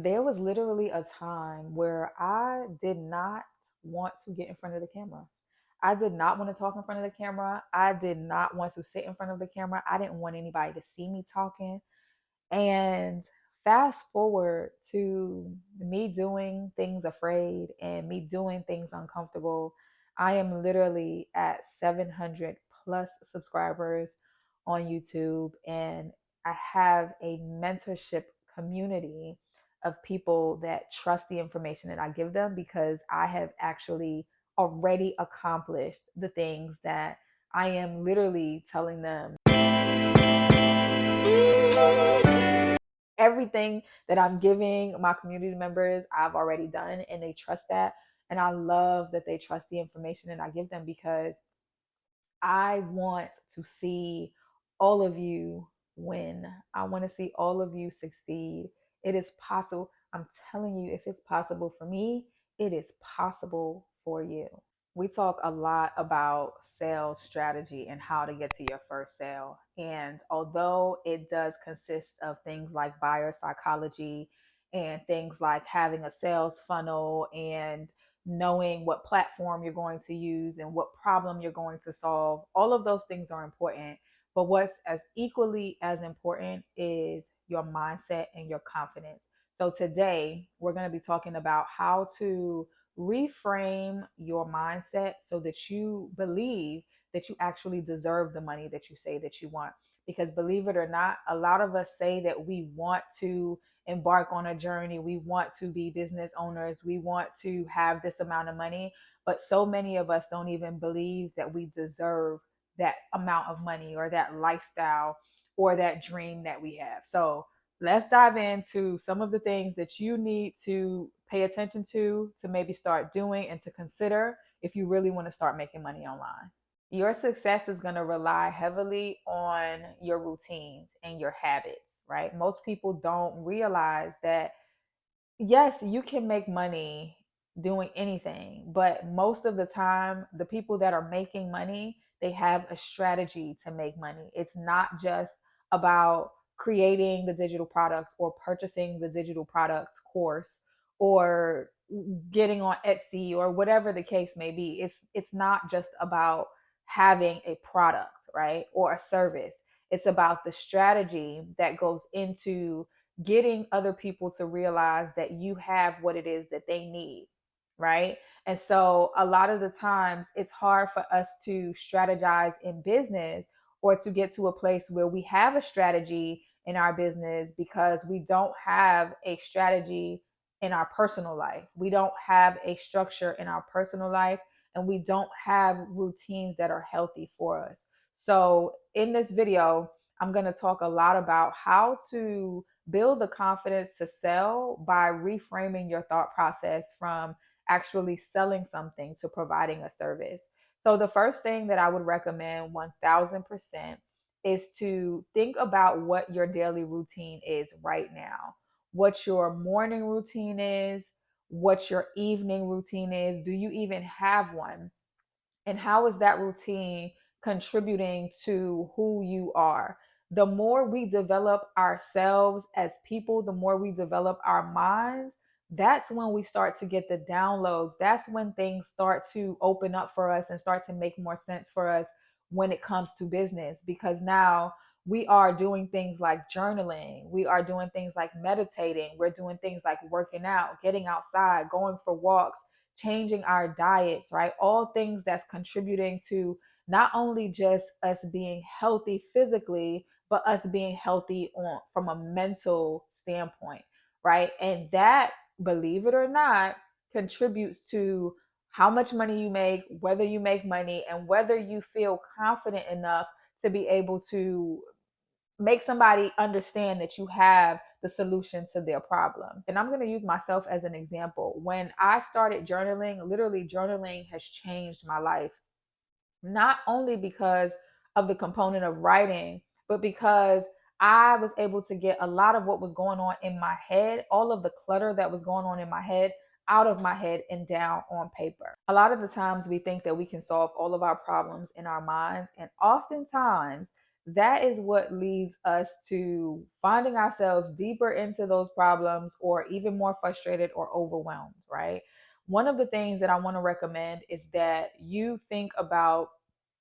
There was literally a time where I did not want to get in front of the camera. I did not want to talk in front of the camera. I did not want to sit in front of the camera. I didn't want anybody to see me talking. And fast forward to me doing things afraid and me doing things uncomfortable. I am literally at 700 plus subscribers on YouTube, and I have a mentorship community of people that trust the information that I give them because I have actually already accomplished the things that I am literally telling them. Everything that I'm giving my community members, I've already done, and they trust that. And I love that they trust the information that I give them because I want to see all of you win. I want to see all of you succeed. It is possible. I'm telling you, if it's possible for me, it is possible for you. We talk a lot about sales strategy and how to get to your first sale. And although it does consist of things like buyer psychology and things like having a sales funnel and knowing what platform you're going to use and what problem you're going to solve, all of those things are important. But what's as equally as important is your mindset and your confidence. So today, we're going to be talking about how to reframe your mindset so that you believe that you actually deserve the money that you say that you want. Because believe it or not, a lot of us say that we want to embark on a journey, we want to be business owners, we want to have this amount of money, but so many of us don't even believe that we deserve that amount of money or that lifestyle or that dream that we have. So let's dive into some of the things that you need to pay attention to maybe start doing and to consider if you really want to start making money online. Your success is going to rely heavily on your routines and your habits, right? Most people don't realize that yes, you can make money doing anything, but most of the time, the people that are making money, they have a strategy to make money. It's not just about creating the digital products or purchasing the digital products course or getting on Etsy or whatever the case may be. It's not just about having a product, right? Or a service. It's about the strategy that goes into getting other people to realize that you have what it is that they need, right? And so a lot of the times it's hard for us to strategize in business or to get to a place where we have a strategy in our business because we don't have a strategy in our personal life. We don't have a structure in our personal life, and we don't have routines that are healthy for us. So in this video, I'm going to talk a lot about how to build the confidence to sell by reframing your thought process from actually selling something to providing a service. So, the first thing that I would recommend 1000% is to think about what your daily routine is right now, what your morning routine is, what your evening routine is. Do you even have one? And how is that routine contributing to who you are? The more we develop ourselves as people, the more we develop our minds, that's when we start to get the downloads. That's when things start to open up for us and start to make more sense for us when it comes to business. Because now we are doing things like journaling, we are doing things like meditating, we're doing things like working out, getting outside, going for walks, changing our diets, right? All things that's contributing to not only just us being healthy physically, but us being healthy on from a mental standpoint, right? And that, believe it or not, contributes to how much money you make, whether you make money, and whether you feel confident enough to be able to make somebody understand that you have the solution to their problem. And I'm going to use myself as an example. When I started journaling, literally journaling has changed my life, not only because of the component of writing, but because I was able to get a lot of what was going on in my head, all of the clutter that was going on in my head, out of my head and down on paper. A lot of the times we think that we can solve all of our problems in our minds, and oftentimes that is what leads us to finding ourselves deeper into those problems or even more frustrated or overwhelmed, right? One of the things that I want to recommend is that you think about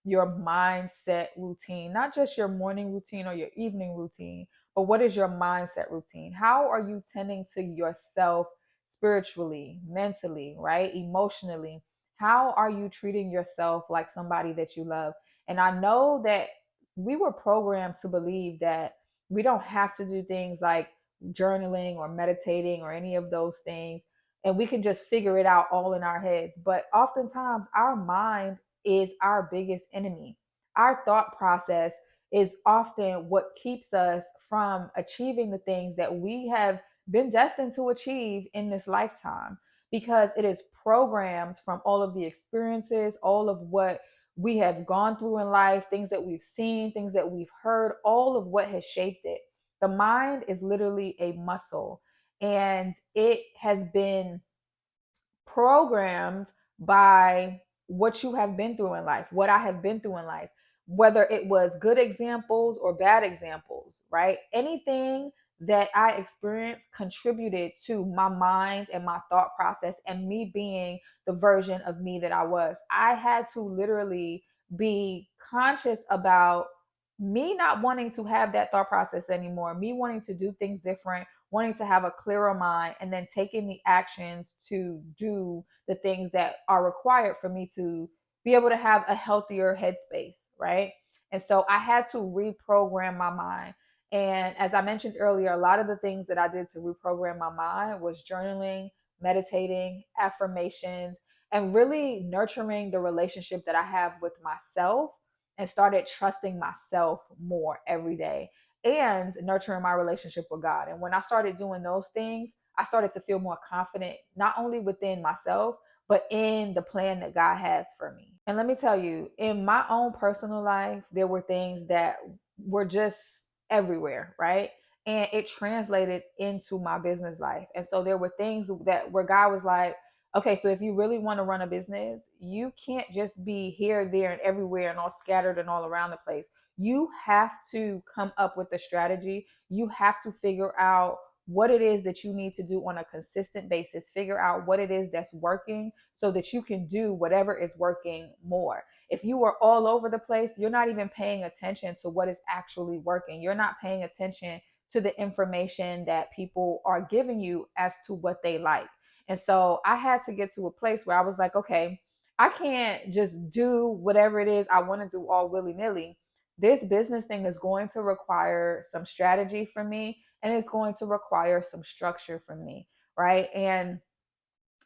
your mindset routine, not just your morning routine or your evening routine, but what is your mindset routine? How are you tending to yourself spiritually, mentally, right? Emotionally? How are you treating yourself like somebody that you love? And I know that we were programmed to believe that we don't have to do things like journaling or meditating or any of those things, and we can just figure it out all in our heads. But oftentimes, our mind is our biggest enemy. Our thought process is often what keeps us from achieving the things that we have been destined to achieve in this lifetime, because it is programmed from all of the experiences, all of what we have gone through in life, things that we've seen, things that we've heard, all of what has shaped it. The mind is literally a muscle, and it has been programmed by what you have been through in life, what I have been through in life, whether it was good examples or bad examples, right? Anything that I experienced contributed to my mind and my thought process and me being the version of me that I was. I had to literally be conscious about me not wanting to have that thought process anymore, me wanting to do things different, wanting to have a clearer mind, and then taking the actions to do the things that are required for me to be able to have a healthier headspace, right? And so I had to reprogram my mind. And as I mentioned earlier, a lot of the things that I did to reprogram my mind was journaling, meditating, affirmations, and really nurturing the relationship that I have with myself, and started trusting myself more every day, and nurturing my relationship with God. And when I started doing those things, I started to feel more confident, not only within myself, but in the plan that God has for me. And let me tell you, in my own personal life, there were things that were just everywhere, right? And it translated into my business life. And so there were things that where God was like, okay, so if you really want to run a business, you can't just be here, there, and everywhere and all scattered and all around the place. You have to come up with a strategy. You have to figure out what it is that you need to do on a consistent basis. Figure out what it is that's working so that you can do whatever is working more. If you are all over the place, you're not even paying attention to what is actually working. You're not paying attention to the information that people are giving you as to what they like. And so I had to get to a place where I was like, okay, I can't just do whatever it is I want to do all willy nilly. This business thing is going to require some strategy from me, and it's going to require some structure from me, right? And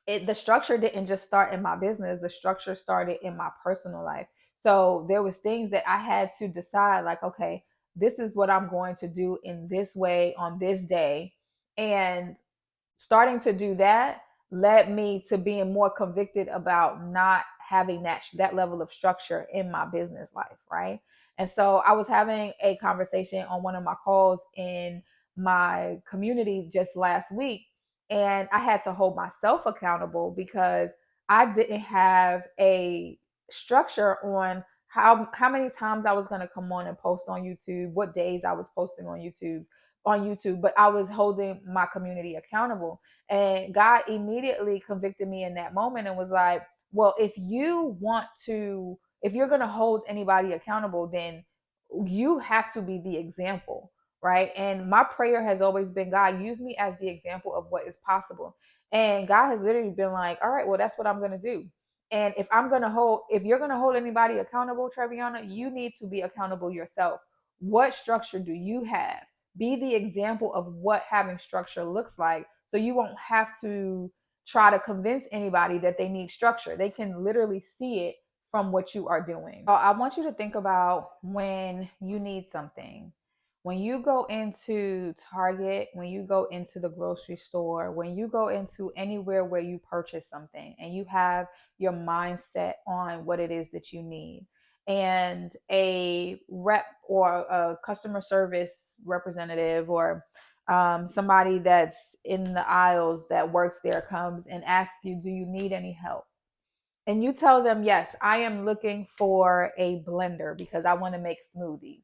the structure didn't just start in my business, the structure started in my personal life. So there was things that I had to decide, like, okay, this is what I'm going to do in this way on this day. And starting to do that led me to being more convicted about not having that level of structure in my business life, right? And so I was having a conversation on one of my calls in my community just last week, and I had to hold myself accountable because I didn't have a structure on how many times I was going to come on and post on YouTube, what days I was posting on YouTube, but I was holding my community accountable. And God immediately convicted me in that moment and was like, well, if you're going to hold anybody accountable, then you have to be the example, right? And my prayer has always been, God, use me as the example of what is possible. And God has literally been like, all right, well, that's what I'm going to do. And if you're going to hold anybody accountable, Treviana, you need to be accountable yourself. What structure do you have? Be the example of what having structure looks like, so you won't have to try to convince anybody that they need structure. They can literally see it from what you are doing. So I want you to think about when you need something. When you go into Target, when you go into the grocery store, when you go into anywhere where you purchase something and you have your mindset on what it is that you need, and a rep or a customer service representative or somebody that's in the aisles that works there comes and asks you, do you need any help? And you tell them, yes, I am looking for a blender because I want to make smoothies.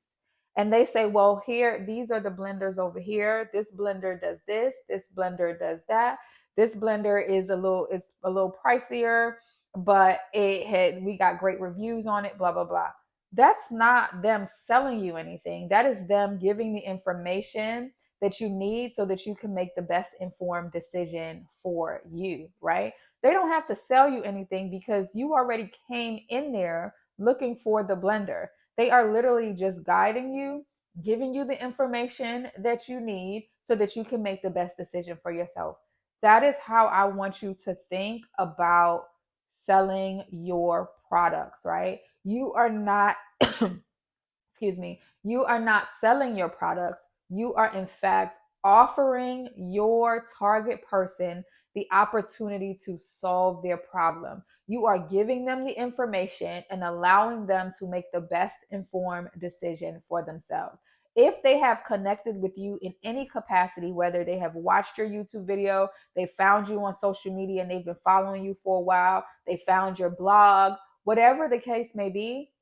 and they say, well, here, these are the blenders over here. This blender does this blender does that. This blender is it's a little pricier, but we got great reviews on it, blah, blah, blah. That's not them selling you anything. That is them giving the information that you need so that you can make the best informed decision for you, right? They don't have to sell you anything because you already came in there looking for the blender. They are literally just guiding you, giving you the information that you need so that you can make the best decision for yourself. That is how I want you to think about selling your products, right? You are not excuse me, you are not selling your products. You are, in fact, offering your target person the opportunity to solve their problem. You are giving them the information and allowing them to make the best informed decision for themselves. If they have connected with you in any capacity, whether they have watched your YouTube video, they found you on social media and they've been following you for a while, they found your blog, whatever the case may be,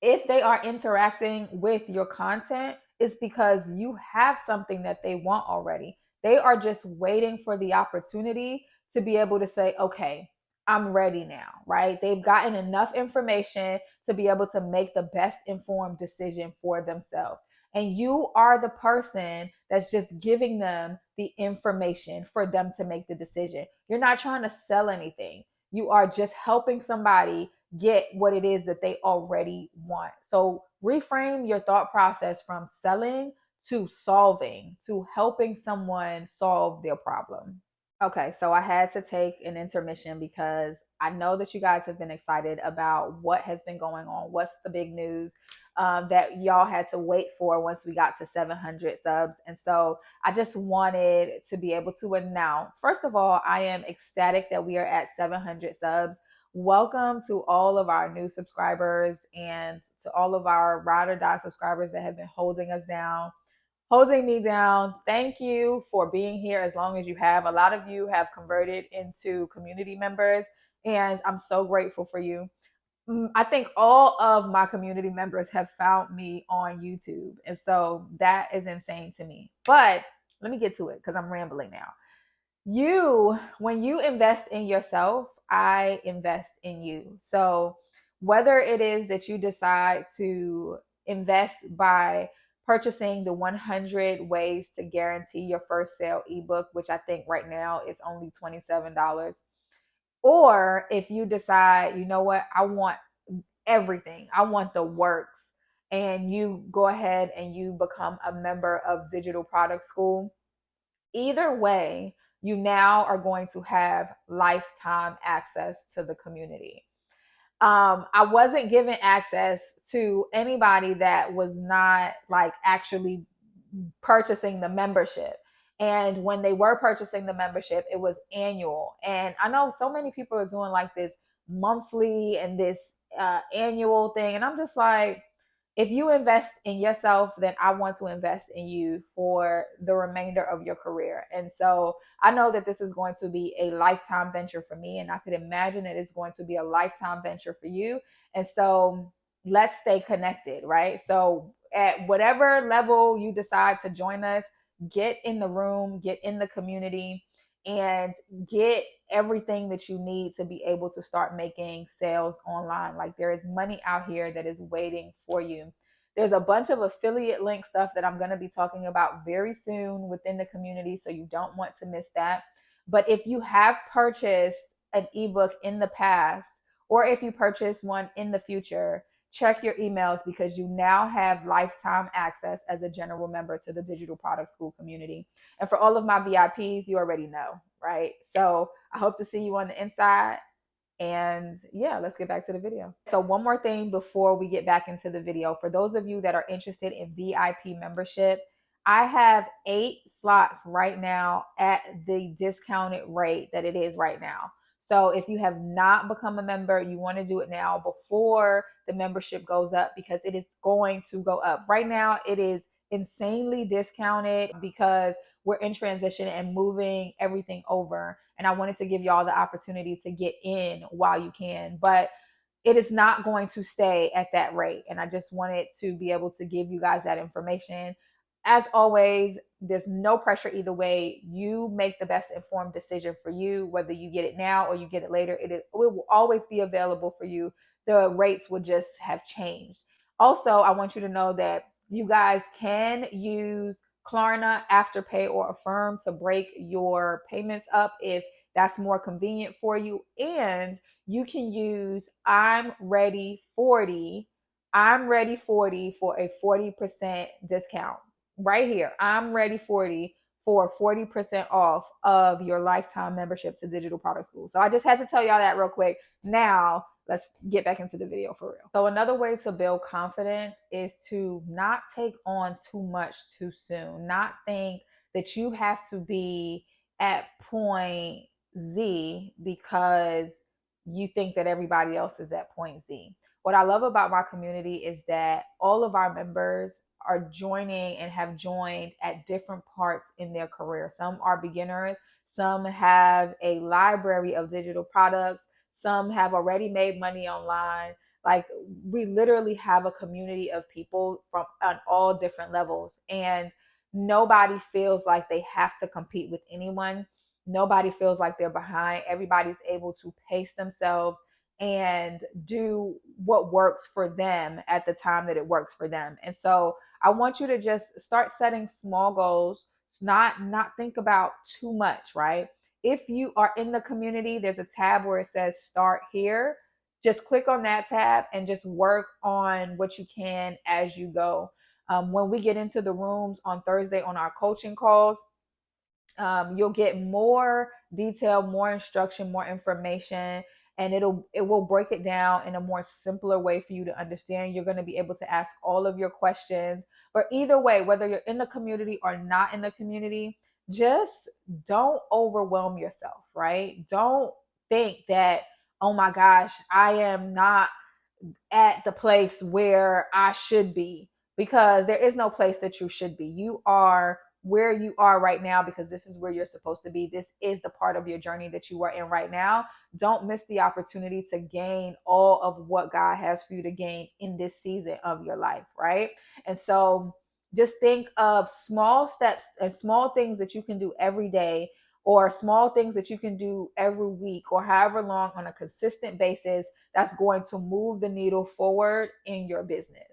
if they are interacting with your content, it's because you have something that they want already. They are just waiting for the opportunity to be able to say, okay, I'm ready now, right? They've gotten enough information to be able to make the best informed decision for themselves. And you are the person that's just giving them the information for them to make the decision. You're not trying to sell anything. You are just helping somebody get what it is that they already want. So reframe your thought process from selling to solving, to helping someone solve their problem. Okay, so I had to take an intermission because I know that you guys have been excited about what has been going on. What's the big news that y'all had to wait for once we got to 700 subs? And so I just wanted to be able to announce, first of all, I am ecstatic that we are at 700 subs. Welcome to all of our new subscribers and to all of our ride or die subscribers that have been holding us down, holding me down. Thank you for being here as long as you have. A lot of you have converted into community members, and I'm so grateful for you. I think all of my community members have found me on YouTube, and so that is insane to me. But let me get to it because I'm rambling now. When you invest in yourself, I invest in you. So whether it is that you decide to invest by purchasing the 100 ways to guarantee your first sale ebook, which I think right now is only $27, or if you decide, you know what, I want everything, I want the works, and you go ahead and you become a member of Digital Product School. Either way, you now are going to have lifetime access to the community. I wasn't given access to anybody that was not like actually purchasing the membership. And when they were purchasing the membership, it was annual. And I know so many people are doing like this monthly and this annual thing. And I'm just like, if you invest in yourself, then I want to invest in you for the remainder of your career. And so I know that this is going to be a lifetime venture for me. And I could imagine that it's going to be a lifetime venture for you. And so let's stay connected, right? So at whatever level you decide to join us, get in the room, get in the community, and get everything that you need to be able to start making sales online. Like, there is money out here that is waiting for you. There's a bunch of affiliate link stuff that I'm going to be talking about very soon within the community, so you don't want to miss that. But if you have purchased an ebook in the past, or if you purchase one in the future, check your emails because you now have lifetime access as a general member to the Digital Product School community. And for all of my VIPs, you already know, right? So I hope to see you on the inside. And yeah, let's get back to the video. So one more thing before we get back into the video. For those of you that are interested in VIP membership, I have 8 slots right now at the discounted rate that it is right now. So if you have not become a member, you want to do it now before the membership goes up, because it is going to go up. Right now, it is insanely discounted because we're in transition and moving everything over. And I wanted to give y'all the opportunity to get in while you can. But it is not going to stay at that rate. And I just wanted to be able to give you guys that information. As always, there's no pressure either way. You make the best informed decision for you, whether you get it now or you get it later. It will always be available for you. The rates will just have changed. Also, I want you to know that you guys can use Klarna, Afterpay, or Affirm to break your payments up if that's more convenient for you. And you can use I'm Ready 40, I'm Ready 40 for a 40% discount right here. I'm Ready 40 for 40% off of your lifetime membership to Digital Product School. So I just had to tell y'all that real quick. Now, let's get back into the video for real. So another way to build confidence is to not take on too much too soon. Not think that you have to be at point Z because you think that everybody else is at point Z. What I love about my community is that all of our members are joining and have joined at different parts in their career. Some are beginners, some have a library of digital products, some have already made money online. Like, we literally have a community of people from on all different levels, and nobody feels like they have to compete with anyone. Nobody feels like they're behind. Everybody's able to pace themselves and do what works for them at the time that it works for them. And so I want you to just start setting small goals, not think about too much, right? If you are in the community, there's a tab where it says start here. Just click on that tab and just work on what you can as you go. When we get into the rooms on Thursday on our coaching calls, you'll get more detail, more instruction, more information, and it will break it down in a more simpler way for you to understand. You're going to be able to ask all of your questions. But either way, whether you're in the community or not in the community, just don't overwhelm yourself, right? Don't think that, oh my gosh, I am not at the place where I should be, because there is no place that you should be. You are where you are right now because this is where you're supposed to be. This is the part of your journey that you are in right now. Don't miss the opportunity to gain all of what God has for you to gain in this season of your life, right? And so just think of small steps and small things that you can do every day, or small things that you can do every week, or however long, on a consistent basis, that's going to move the needle forward in your business.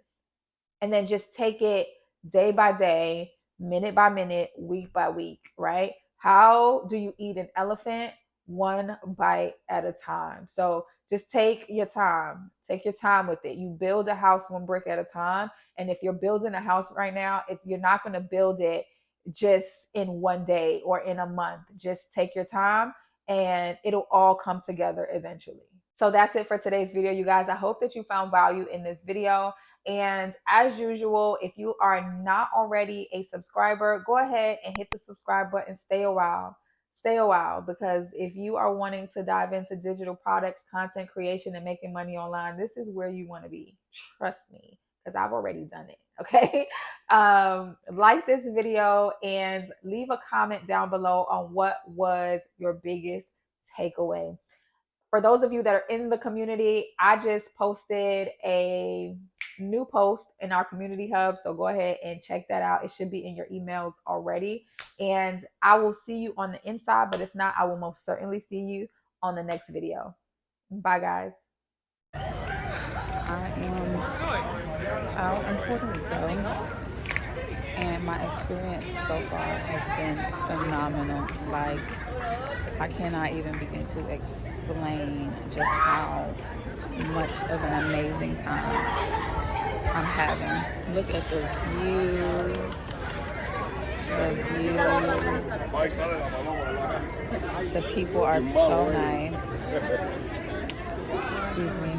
And then just take it day by day, minute by minute, week by week, right? How do you eat an elephant? One bite at a time. So just take your time. Take your time with it. You build a house one brick at a time. And if you're building a house right now, you're not going to build it just in one day or in a month. Just take your time and it'll all come together eventually. So that's it for today's video, you guys. I hope that you found value in this video. And as usual, if you are not already a subscriber, go ahead and hit the subscribe button. Stay a while. Stay a while, because if you are wanting to dive into digital products, content creation, and making money online, this is where you want to be. Trust me, because I've already done it. Okay. Like this video and leave a comment down below on what was your biggest takeaway. For those of you that are in the community, I just posted a new post in our community hub. So go ahead and check that out. It should be in your emails already. And I will see you on the inside. But if not, I will most certainly see you on the next video. Bye, guys. I am out in Puerto Rico, and my experience so far has been phenomenal. Like, I cannot even begin to explain just how much of an amazing time I'm having. Look at the views. The people are so nice. Excuse me.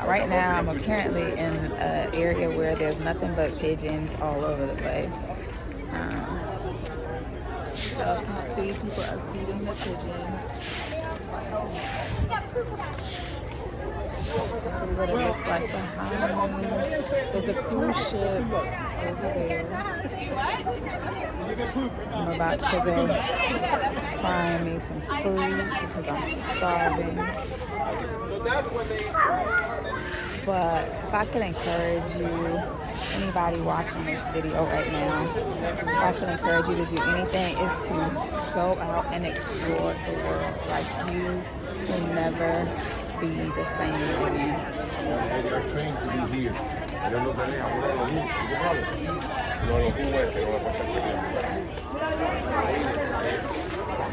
Right now, I'm apparently in an area where there's nothing but pigeons all over the place. So you can see people are feeding the pigeons. This is what it looks like behind me. There's a cruise ship over there. I'm about to go find me some food because I'm starving. But if I could encourage you, anybody watching this video right now, if I could encourage you to do anything, is to go out and explore the world. Like, you will never be the same again.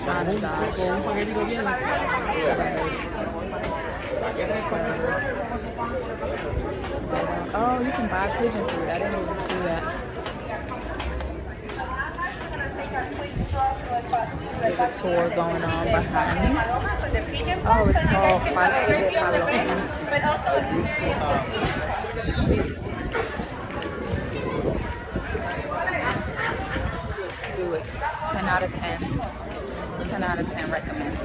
Trying to dodge. Oh, you can buy pigeon food. I didn't even see that. There's a tour going on behind me. Oh, it's called Parque de Paloma. Do it. 10 out of 10. 10 out of 10 recommend.